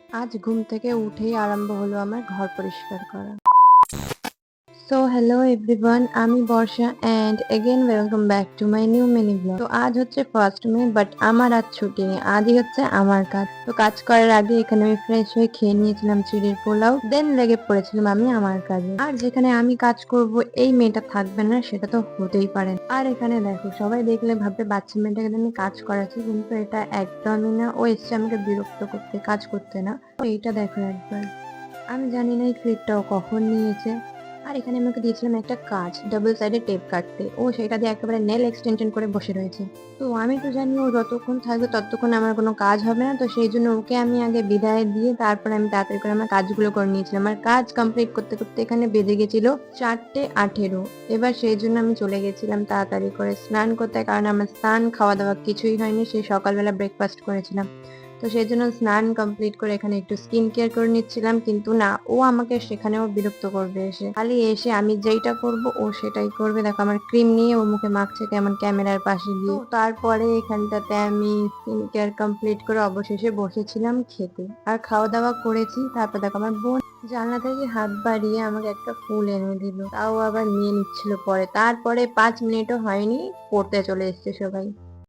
আজ ঘুম থেকে উঠেই আরম্ভ হলো আমার ঘর পরিষ্কার করা। সো হ্যালো এভরিওয়ান, আমি Barsha and again welcome back to my new mini blog. তো আজ হচ্ছে 1st মে, বাট আমার আজ ছুটি নেই, আজই হচ্ছে আমার কাজ। তো কাজ করার আগে এখানে আমি ফ্রেশ হয়ে খেয়ে নিয়েছিলাম চিড়ের পোলাও, দেন লেগে পড়েছিলাম আমি আমার কাজে। আর যেখানে আমি কাজ করব এই মেয়েটা থাকবে না সেটা তো হতেই পারে না। আর এখানে দেখো, সবাই দেখলে ভাববে বাচ্চা মেয়েটাকে আমি কাজ করাচ্ছি, কিন্তু এটা একদমই না। ও এসছে আমাকে বিরক্ত করতে, কাজ করতে না। তো এইটা দেখো একবার, আমি জানি না এই ক্লিপটাও কখন নিয়েছে। আর এখানে আমাকে দিয়েছিলাম একটা কাজ, ডাবল সাইডের টেপ কাটতে, ও সেটা দিয়ে একেবারে নেল এক্সটেনশন করে বসে রয়েছে। তো আমি তো জানি ও যতক্ষণ থাকবে ততক্ষণ আমার কোনো কাজ হবে না, তো সেই জন্য ওকে আমি আগে বিদায় দিয়ে তারপরে আমি তাড়াতাড়ি করে আমার কাজগুলো করে নিয়েছিলাম। আমার কাজ কমপ্লিট করতে করতে এখানে বেজে গেছিল 4:18। এবার সেই জন্য আমি চলে গেছিলাম তাড়াতাড়ি করে স্নান করতে, কারণ আমার স্নান খাওয়া দাওয়া কিছুই হয়নি, সেই সকালবেলা ব্রেকফাস্ট করেছিলাম। তো সেই জন্য স্নান কমপ্লিট করে এখানে একটু স্কিন কেয়ার করে নিচ্ছিলাম, কিন্তু না, ও আমাকে সেখানেও বিরক্ত করবে এসে। খালি এসে আমি যেইটা করব ও সেটাই করবে। দেখো আমার ক্রিম নিয়ে ও মুখে মাখছে কেমন ক্যামেরার পাশে গিয়ে। তো তারপরে এখানটাতে আমি স্কিন কেয়ার কমপ্লিট করে অবশেষে বসেছিলাম খেতে, আর খাওয়া দাওয়া করেছি। তারপর দেখো আমার বোন জানলা থেকে হাত বাড়িয়ে আমাকে একটা ফুল এনে দিল, তাও আবার নিয়ে নিচ্ছিল পরে। তারপরে 5 মিনিটও হয়নি, পড়তে চলে এসছে সবাই।